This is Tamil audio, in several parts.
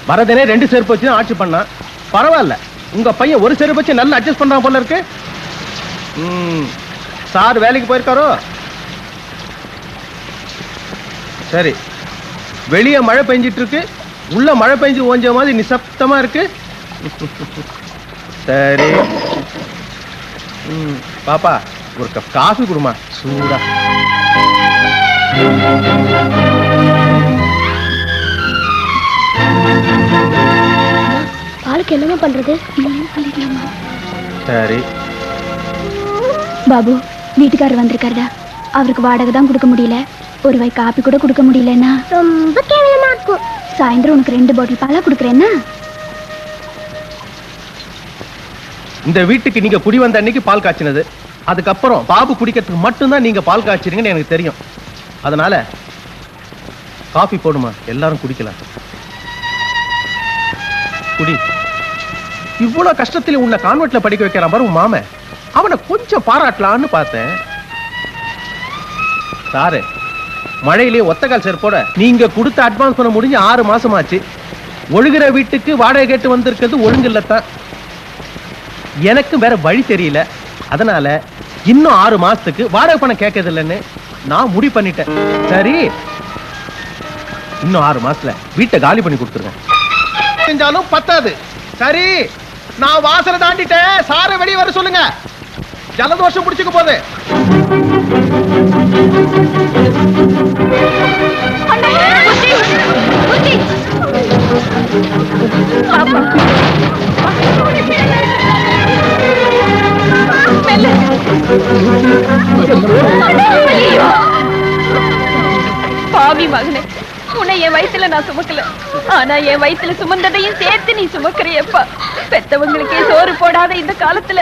வரதனே 2 செருப்பு வச்சு ஆட்சி பண்ணா. பரவாயில்ல, உங்க பையன் ஒரு செருப்பு வச்சு நல்லா அட்ஜஸ்ட் பண்றான் போல இருக்கு. சார் வேலைக்கு போயிருக்காரோ? சரி, வெளியே மழை பெஞ்சிட்டு இருக்கு, உள்ள மழை பெஞ்சு ஓஞ்ச மாதிரி நிசப்தமா இருக்கு. சரி பாப்பா, ஒரு கப் காஃபி குடுமா சூடா. பாலுக்கு என்னமா பண்றது? சரி பாபு, வீட்டுக்காரர் வந்திருக்காருடா. அவருக்கு வாடகை தான் கொடுக்க முடியல, ஒரு வாய் காப்பி கூட கொடுக்க முடியலன்னா ரொம்ப கேவலமா இருக்கும். சாயந்தரம் உனக்கு 2 பாட்டில் பாலா கொடுக்குறேன்னா. இந்த வீட்டுக்கு நீங்க குடி வந்த அன்னைக்கு பால் காய்ச்சினது, அதுக்கப்புறம் பாபு குடிக்கிறதுக்கு மட்டும்தான் நீங்க பால் காய்ச்சிருங்கன்னு எனக்கு தெரியும். அதனால காஃபி போடுமா, எல்லாரும் குடிக்கலாம். குடி. இவ்வளவு கஷ்டத்துல உன்னை கான்வென்ட்ல படிக்க வைக்கிறான் பாரு உன் மாமன், அவனை கொஞ்சம் பாராட்டலான்னு பார்த்தேன். சாரு, மழையிலே ஒத்தக்கால் செருப்போட நீங்க கொடுத்த அட்வான்ஸ் பண்ண முடிஞ்சு 6 மாசம் ஆச்சு. ஒழுகிற வீட்டுக்கு வாடகை கேட்டு வந்திருக்கிறது ஒழுங்கு இல்லத்தான். எனக்கு வேற வழி தெரியல, அதனால இன்னும் 6 மாசத்துக்கு வாடகை பணம் கேட்கறது இல்லைன்னு நான் முடிவு பண்ணிட்டேன். சரி, இன்னும் 6 மாசத்துல வீட்டை காலி பண்ணி கொடுத்துருவேன். செஞ்சாலும் பத்தாது. சரி, நான் வாசலை தாண்டிட்டேன், சாரை வெளியே வர சொல்லுங்க, ஜலதோஷம் பிடிச்சுக்க போகுது. பாவி மகனே, உன்னை என் வயித்துல நான் சுமக்கல, ஆனா என் வயித்துல சுமந்ததையும் சேர்த்து நீ சுமக்கிறியப்பா. பெத்தவங்களுக்கே சோறு போடாத இந்த காலத்துல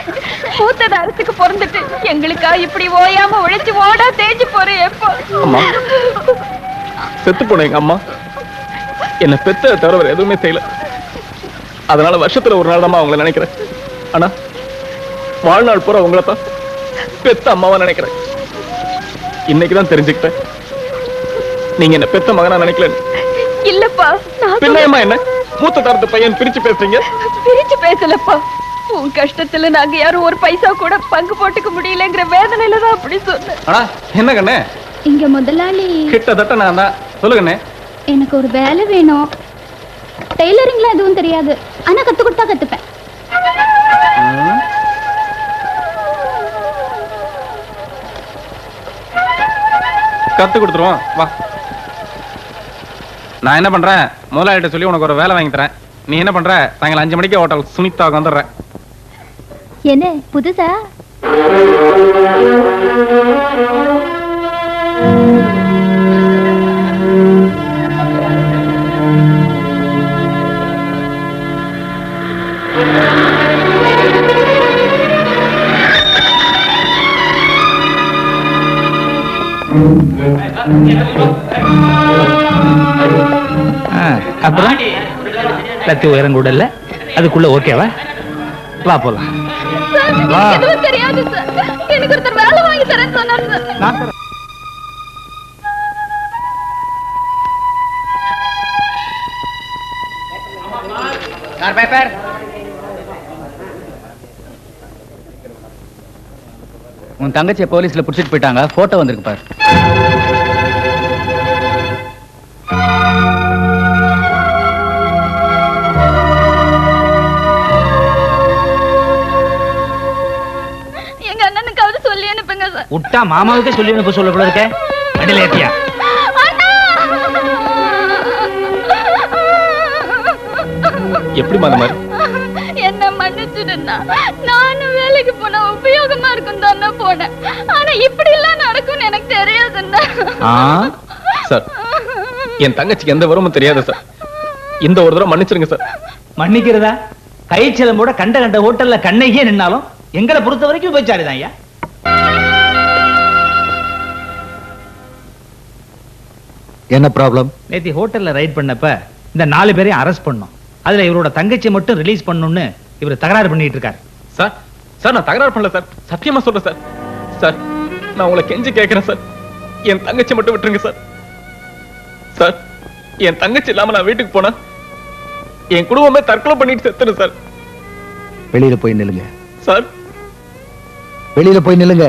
பூத்தத அரசுக்கு பிறந்துட்டு எங்களுக்கா இப்படி ஓயாம உழைச்சு ஓடா தேஞ்சு போறியப்பா. செத்து போன எங்க அம்மா என்ன பெத்த தவிர வேற எதுவுமே செய்யல. அதனால வருஷத்துல ஒரு நாள் தான் அவங்கள நினைக்கிறேன். ஆனா வாழ்நாள் பூரா அவங்களத்தான் பெத்த அம்மாவா நினைக்கிறேன். இன்னைக்குதான் தெரிஞ்சுக்கிட்டேன் நீங்க என்ன பெத்த மகனா நினைக்கல. இல்லப்பா, பிள்ளையம்மா என்ன மூத்த தரத்து பையன் பிரிச்சு பேசுறீங்க? பிரிச்சு பேசலப்பா, உன் கஷ்டத்துல நாங்க யாரும் ஒரு பைசா கூட பங்கு போட்டுக்க முடியலங்கிற வேதனையில தான் அப்படி சொன்னேன். ஆனா என்ன கண்ணே, இங்க முதலாளி கிட்டத்தட்ட நான் தான். சொல்லுங்கண்ணே. எனக்கு ஒரு வேலை வேணும். டெய்லரிங்ல எதுவும் தெரியாது, ஆனா கத்து கொடுத்தா கத்துப்பேன். கத்து கொடுத்துருவோம் வா. நான் என்ன பண்றேன், முதலாளிட்ட சொல்லி உனக்கு ஒரு வேலை வாங்கி தரேன். நீ என்ன பண்ற, சாயங்காலம் 5 மணிக்கு ஹோட்டல் சுனிதாவுக்கு வந்துடுறேன். என்ன புதுசா? அப்புறம் லத்தி உயரம் கூட இல்ல, அதுக்குள்ள ஓகேவா? வா போலாம். தெரியாது சார், எனக்கு ஒருத்தர் வேலை வாங்கி தரேன் சொன்னாரு. உன் தங்கச்சியை போலீஸ்ல புடிச்சிட்டு போயிட்டாங்க, போட்டோ வந்திருக்கு பாரு. எங்க அண்ணனுக்காவது சொல்லி அனுப்புங்க சார். விட்டா மாமாவுக்கே சொல்லி அனுப்ப சொல்ல போல இருக்க. அடில ஏத்தியா? எப்படி அந்த மாதிரி? என்ன மன்னிச்சிடுன்னா, நானும் வேலைக்கு போன உபயோகமா இருக்கும் தானே போனேன். ஆனா இப்படி எல்லாம் நடக்கும்னு எனக்கு தெரியாதுன்னா. சார், என் தங்கச்சிக்கு எந்த வரமும் தெரியாது சார். இந்த ஒரு தடவை மன்னிச்சிருங்க சார். மன்னிக்கிறதா? கைச்சலம்போட கண்ட கண்ட ஹோட்டல்ல கண்ணையே நின்னாலும் எங்களை பொறுத்த வரைக்கும் விபச்சாரிதான் ஐயா. என்ன ப்ராப்ளம்? நேத்தி ஹோட்டல்ல ரைட் பண்ணப்ப இந்த 4 பேரையும் அரெஸ்ட் பண்ணோம். அதுல இவரோட தங்கச்சி மட்டும் ரிலீஸ் பண்ணணும்னு இவர் தகராறு பண்ணிட்டு இருக்காரு. சார், சார் நான் தகராறு பண்ணல சார், சத்தியமா சொல்றேன் சார். சார், நான் உங்களை கெஞ்சி கேட்கிறேன் சார், என் தங்கச்சி மட்டும் விட்டுருங்க சார். சார், என் தங்கச்சி இல்லாம நான் வீட்டுக்கு போனா என் குடும்பமே தற்கொலை பண்ணிட்டு செத்துரு சார். வெளியில போய் நில்லுங்க. சார் வெளியில போய் நில்லுங்க.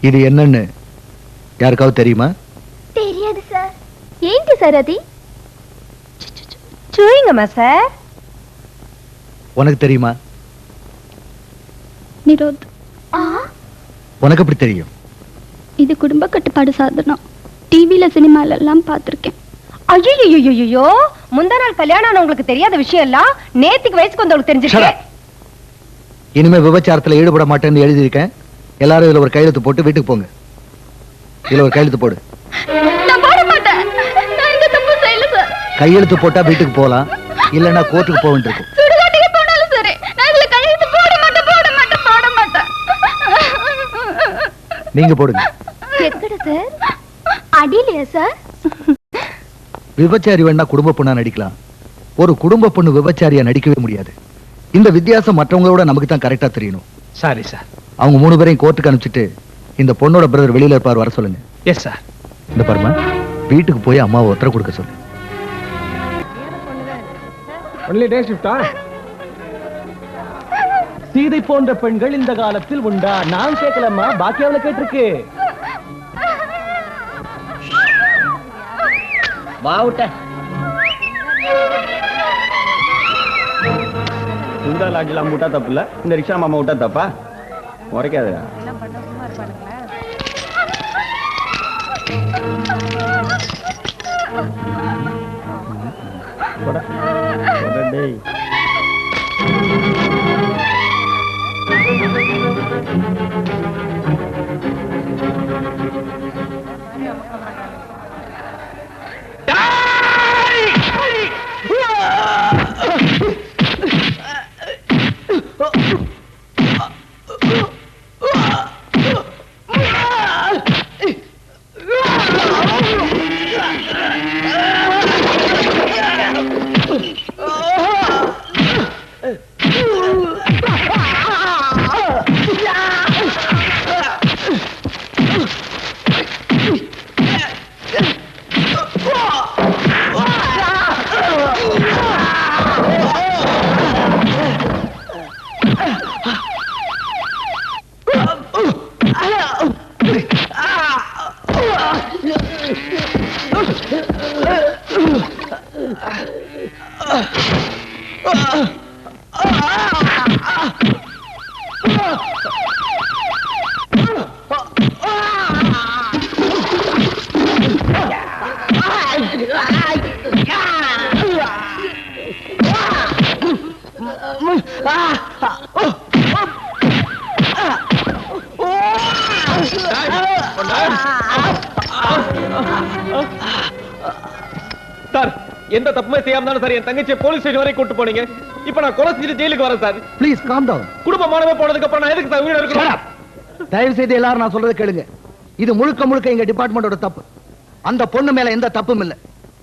இது என்னன்னு யாருக்காவது தெரியுமா? தெரியாது சார். ఏంటి సార్ అది? చూయింగమ్మా సార్. உனக்கு தெரியுமா? நிரோத். உனக்கு எப்படி தெரியும்? இது குடும்ப கட்டுப்பாடு சாதனம். டிவில சினிமால எல்லாம் பார்த்திருக்கேன். ஐயோ, முந்தா நாள் கல்யாணம் ஆனவங்களுக்கு தெரியாத விஷயம் எல்லாம் நேத்துக்கு வயசுக்கு வந்தவங்களுக்கு தெரிஞ்சிருக்கு. இனிமே விபச்சாரத்துல ஈடுபட மாட்டேன்னு எழுதியிருக்கேன். எல்லாரும் இதுல ஒரு கையெழுத்து போட்டு வீட்டுக்கு போங்க. இதுல ஒரு கையெழுத்து போடு. நான் போட மாட்டேன். நான் இந்த தப்பு செய்யல சார். கையெழுத்து போட்டா வீட்டுக்கு போலாம், இல்லன்னா கோர்ட்டுக்கு போக வேண்டியிருக்கும். சுடுகாட்டுக்கு போனாலும் சரி, நான் இதுல கையெழுத்து போட மாட்டேன். நீங்க போடுங்க. எக்கட சார்? அடியிலையா சார்? விபச்சாரி வேணா குடும்ப பொண்ணா நடிக்கலாம், ஒரு குடும்ப பொண்ணு விபச்சாரியா நடிக்கவே முடியாது. இந்த வித்தியாசம் மற்றவங்களோட நமக்கு தான் கரெக்டா தெரியணும். Sorry sir. அவங்க 3 பேரையும் கோர்ட்டுக்கு அனுப்பிச்சிட்டு இந்த பொண்ணோட பிரதர் வெளியில இருப்பார், வர சொல்லுங்க. Yes sir. இந்த பாருமா, வீட்டுக்கு போய் அம்மாவை உத்தரவு கொடுக்க சொல்லு. ஒன்லி டே ஷிஃப்டா? சீதை போன்ற பெண்கள் இந்த காலத்தில் உண்டா? நான் கேட்கலம்மா, பாக்கி அவளை கேட்டிருக்கு. வாவுட்ட சுந்தா லாட்ஜிலாம் விட்டா தப்பு இல்ல, இந்த ரிக்ஷா மாமா விட்டா தப்பா? உரைக்காது. சார், எந்த தப்புமே செய்யாம தானே சார் என் தங்கச்சியை போலீஸ் ஸ்டேஷன் வரை கூட்டு போனீங்க. இப்ப நான் கொலை செஞ்சுட்டு ஜெயிலுக்கு வரேன் சார். Please calm down. குடும்பமானவே போனதுக்கு அப்புறம் நான் எதுக்கு சார் உயிரோட இருக்கணும்? தயவு செய்து எல்லாரும் நான் சொல்றதை கேளுங்க. இது முழுக்க எங்க டிபார்ட்மெண்டோட தப்பு. அந்த பொண்ணு மேல எந்த தப்பும் இல்ல.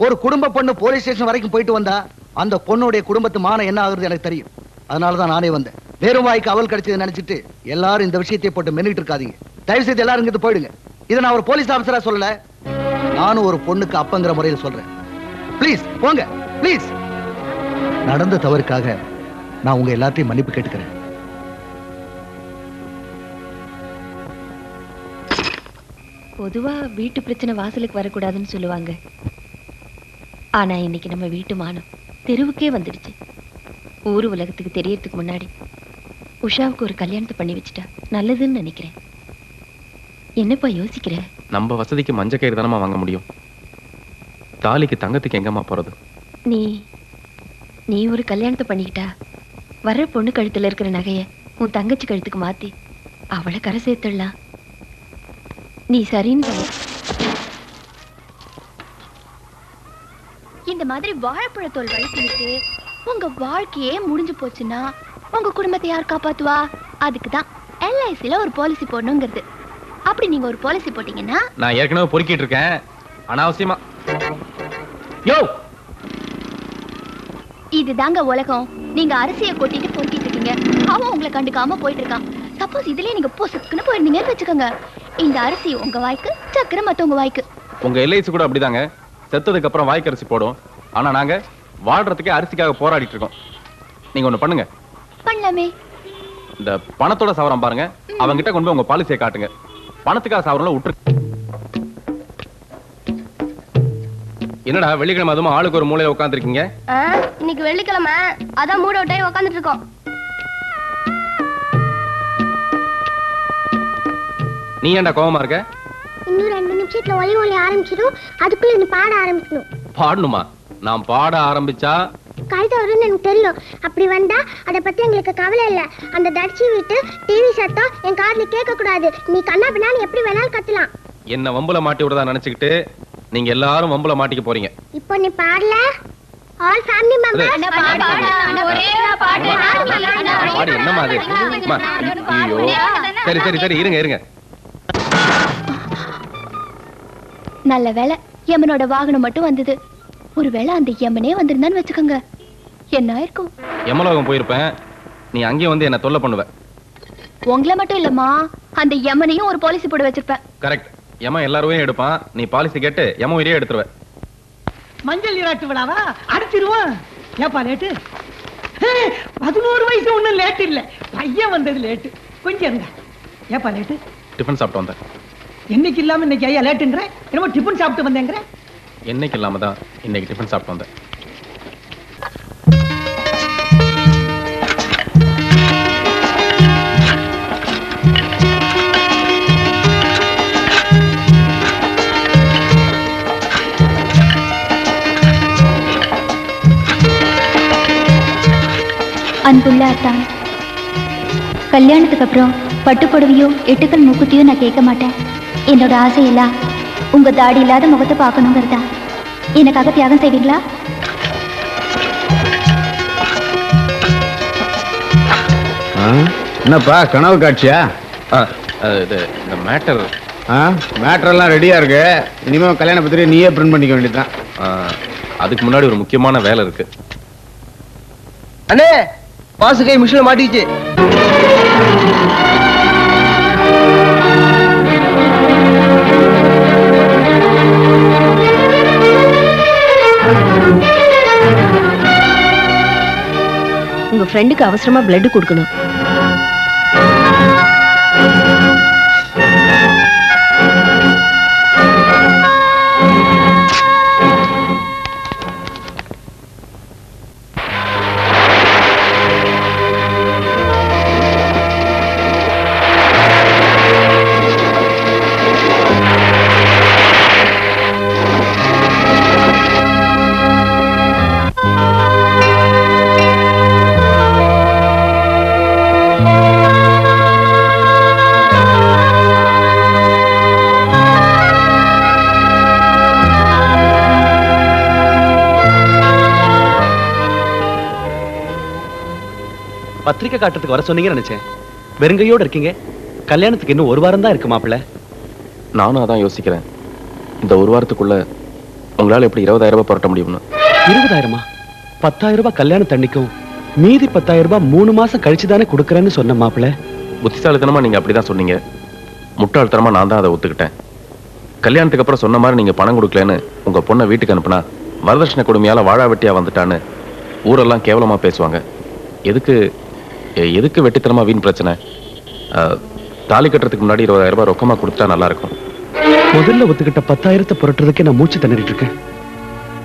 ஒரு குடும்ப பொண்ணு போலீஸ் ஸ்டேஷன் வரைக்கும் போயிட்டு வந்தா அந்த பொண்ணுடைய குடும்பத்து மானம் என்ன ஆகுறது எனக்கு தெரியும். அதனாலதான் நானே வந்தேன். வெறும் வாய்க்கு அவல் கிடைச்சது நினைச்சிட்டு எல்லாரும் இந்த விஷயத்தை போட்டு மென்னிட்டு இருக்காதீங்க. தயவு செய்து எல்லாரும் இங்கிருந்து போயிடுங்க. இதை நான் ஒரு போலீஸ் ஆபீசரா சொல்லல, நானும் ஒரு பொண்ணுக்கு அப்பங்கிற முறையில் சொல்றேன். ப்ளீஸ் போங்க, ப்ளீஸ். நடந்த தவறுக்காக நான் உங்க எல்லாத்தையும் மன்னிப்பு கேட்டுக்கிறேன். பொதுவா வீட்டு பிரச்சனை வாசலுக்கு வரக்கூடாதுன்னு சொல்லுவாங்க. ஆனா இன்னைக்கு நம்ம வீட்டு மானம் தெருவுக்கே வந்துடுச்சு. ஊரு உலகத்துக்கு தெரியறதுக்கு முன்னாடி உஷாவுக்கு ஒரு கல்யாணத்தை பண்ணி வச்சுட்டா நல்லதுன்னு நினைக்கிறேன். என்னப்பா யோசிக்கிற? நம்ம வசதிக்கு மஞ்ச கயிறு தானமா வாங்க முடியும். தாலிக்கு தங்கத்துக்கு எங்கம்மா போறது? நீ ஒரு கல்யாணத்தை பண்ணிக்கிட்டா வர்ற பொண்ணு கழுத்துல இருக்கிற நகைய உன் தங்கச்சி கழுத்துக்கு மாத்தி அவளை கரை சேர்த்துடலாம். நீ சரின்னு சொல்லு. இந்த மாதிரி வாழைப்பழத்தோல் வளர்த்துக்கிட்டு உங்க வாழ்க்கையே முடிஞ்சு போச்சுன்னா உங்க குடும்பத்தை யார் காப்பாத்துவா? அதுக்கு தான் LICல ஒரு பாலிசி போடணுங்கிறது. அப்படி நீங்க ஒரு பாலிசி போட்டீங்கன்னா நான் ஏற்கனவே பொறுக்கிட்டு இருக்கேன் அனாவசியமா. யோ இதுதாங்க உலகம். நீங்க அரிசியை கொட்டிட்டு பொறுக்கிட்டு இருக்கீங்க, அவன் உங்களை கண்டுக்காம போயிட்டு இருக்கான். சப்போஸ் இதுலயே நீங்க பொசுக்குன்னு போயிருந்தீங்கன்னு வச்சுக்கோங்க, இந்த அரிசி உங்க வாய்க்கு, சக்கரை மத்தவங்க வாய்க்கு. உங்க LIC கூட அப்படிதாங்க, செத்ததுக்கு அப்புறம் வாய்க்கு அரிசி போடும். ஆனா நாங்க வாழ்றதுக்கே அரிசிக்காக போராடிட்டு இருக்கோம். நீங்க ஒண்ணு பண்ணுங்க, பண்ணலாமே. இந்த பணத்தோட சவரம் பாருங்க, அவங்கிட்ட கொண்டு போய் உங்க பாலிசியை காட்டுங்க. பணத்துக்காக சவரம்ல விட்டுரு. என்னடா வெள்ளிக்கிழமை அதுவும் ஆளுக்கு ஒரு மூலையில உட்காந்துருக்கீங்க? இன்னைக்கு வெள்ளிக்கிழமை, அதான் மூட விட்டே உட்காந்துட்டு இருக்கோம். நீ ஏன்டா கோவமா இருக்க? இன்னும் 2 நிமிஷத்துல ஒலி ஆரம்பிச்சிடும், அதுக்குள்ள நீ பாட ஆரம்பிக்கணும். பாடணுமா? நான் பாட ஆரம்பிச்சா கழுத வரும்னு எனக்கு தெரியும். அப்படி வந்தா அதை பத்தி எங்களுக்கு கவலை இல்ல. அந்த தட்சி வீட்டு டிவி சத்தம் என் காதுல கேட்க கூடாது. நீ கண்ணா பின்னான்னு எப்படி வேணாலும் கத்தலாம். என்ன வம்புல மாட்டி விடுறதா நினைச்சுக்கிட்டு நீங்க எல்லாரும் வம்புல மாட்டிக்க போறீங்க. இப்போ நீ பாடல, ஆல் ஃபேமிலி மெம்பர்ஸ் பாடு. என்னமா அது? ஐயோ, சரி சரி சரி, இருங்க இருங்க. நல்ல வேளை யமனோட வாகனம் மட்டும் வந்தது. ஒருவேளை அந்த யமனே வந்திருந்தான்னு வச்சுக்கோங்க, என்ன இருக்கும்? யமலோகம் போயிருப்பேன், நீ அங்கேயே வந்து என்ன தொல்லை பண்ணுவ. உங்களை மட்டும் இல்லம்மா, அந்த யமனையும் ஒரு பாலிசி போட வச்சிருப்பேன். கரெக்ட், யம எல்லாரும் எடுப்பான். நீ பாலிசி கேட்டு யம உயிரே எடுத்துருவ. மஞ்சள் நீராட்டு விழாவா அடிச்சிருவான். ஏப்பா லேட்டு? 11 வயசு ஒண்ணும் லேட்டு இல்ல, பையன் வந்தது லேட்டு. கொஞ்சம் இருங்க. ஏப்பா லேட்டு? டிஃபன் சாப்பிட்டு வந்தேன். என்னைக்கு இல்லாம இன்னைக்கு ஐயா லேட்டுன்ற? என்னமோ டிஃபன் சாப்பிட்டு வந்தேங்கிற? என்னைக்கு இல்லாம தான் இன்னைக்கு டிஃபன் சாப்பிட்டு வந்தேன். அன்புள்ள அத்தான், கல்யாணத்துக்கு அப்புறம் பட்டுப்புடவையோ 8 கல் மூக்குத்தியோ நான் கேட்க மாட்டேன். என்னோட ஆசையெல்லாம் உங்க தாடி இல்லாத முகத்தை பார்க்கணுங்கிறதா. எனக்காக தியாகம் செய்வீங்களா? என்னப்பா கனவு காட்சியா? இது இந்த மேட்டர் மேட்டரெல்லாம் ரெடியா இருக்கு. இனிமே கல்யாண பத்திரிகை நீயே பிரிண்ட் பண்ணிக்க வேண்டியதுதான். அதுக்கு முன்னாடி ஒரு முக்கியமான வேலை இருக்கு. அண்ணே, பாசு கை மிஷின்ல மாட்டிச்சு. உங்க ஃப்ரெண்டுக்கு அவசரமா பிளட் கொடுக்கணும். பத்திரிக்கை காட்டுறதுக்கு வர சொன்னீங்கன்னு நினைச்சேன். வெறுங்கையோட இருக்கீங்க. கல்யாணத்துக்கு இன்னும் 1 வாரம் தான் இருக்கு மாப்பிள்ள. நானும் அதான் யோசிக்கிறேன். இந்த 1 வாரத்துக்குள்ள உங்களால எப்படி 20,000 ரூபாய் புரட்ட முடியும்னு. 20,000? 10,000 ரூபாய் கல்யாண தண்ணிக்கும் மீதி 10,000 ரூபாய் 3 மாசம் கழிச்சு தானே கொடுக்கறேன்னு சொன்ன மாப்பிள்ள. புத்திசாலித்தனமா நீங்க அப்படிதான் சொன்னீங்க. முட்டாள்தனமா நான் தான் அதை ஒத்துக்கிட்டேன். கல்யாணத்துக்கு அப்புறம் சொன்ன மாதிரி நீங்க பணம் கொடுக்கலன்னு உங்க பொண்ணை வீட்டுக்கு அனுப்புனா வரதட்சணை கொடுமையால வாழா வெட்டியா வந்துட்டான்னு ஊரெல்லாம் கேவலமா பேசுவாங்க. எதுக்கு வெட்டித்தனமா வீண் பிரச்சனை? தாலி கட்டுறதுக்கு முன்னாடி 20,000 ரூபாய் ரொக்கமா கொடுத்தா நல்லா இருக்கும். முதல்ல ஒத்துக்கிட்ட 10,000 புரட்டுறதுக்கே நான் மூச்சு திணறிட்டு இருக்கேன்.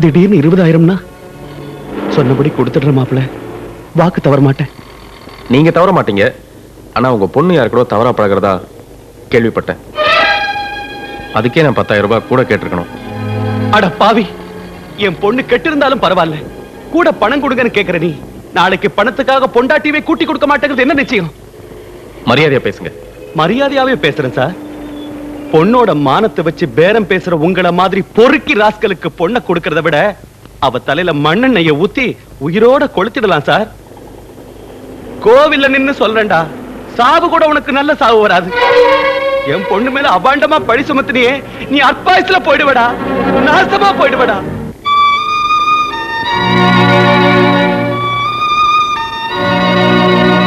திடீர்னு 20,000னா சொன்னபடி கொடுத்துடுற மாப்பிள்ள. வாக்கு தவற மாட்டேன். நீங்க தவற மாட்டீங்க. ஆனா உங்க பொண்ணு யாரு கூட தவறா பழகிறதா கேள்விப்பட்டேன். அதுக்கே நான் 10,000 ரூபாய் கூட கேட்டிருக்கணும். அட பாவி, என் பொண்ணு கெட்டு இருந்தாலும் பரவாயில்ல, கூட பணம் கொடுங்கன்னு கேக்குற நீ நாளைக்கு பணத்துக்காக பொண்டாட்டியவே கூட்டி கொடுக்க மாட்டேங்கிறது என்ன நிச்சயம்? மரியாதையா பேசுங்க. மரியாதையாவே பேசுறேன் சார். பொண்ணோட மானத்தை வச்சு பேரம் பேசுற உங்கள மாதிரி பொறுக்கி ராஸ்களுக்கு பொண்ணை கொடுக்கறத விட அவ தலையில மண்ணெண்ணெய ஊத்தி உயிரோட கொளுத்திடலாம் சார். கோவில்ல நின்னு சொல்றேன்டா, சாவு கூட உனக்கு நல்ல சாவு வராது. என் பொண்ணு மேல அபாண்டமா பழி சுமத்தினியே, நீ அற்பாயசுல போயிடுவடா, நாசமா போயிடுவடா.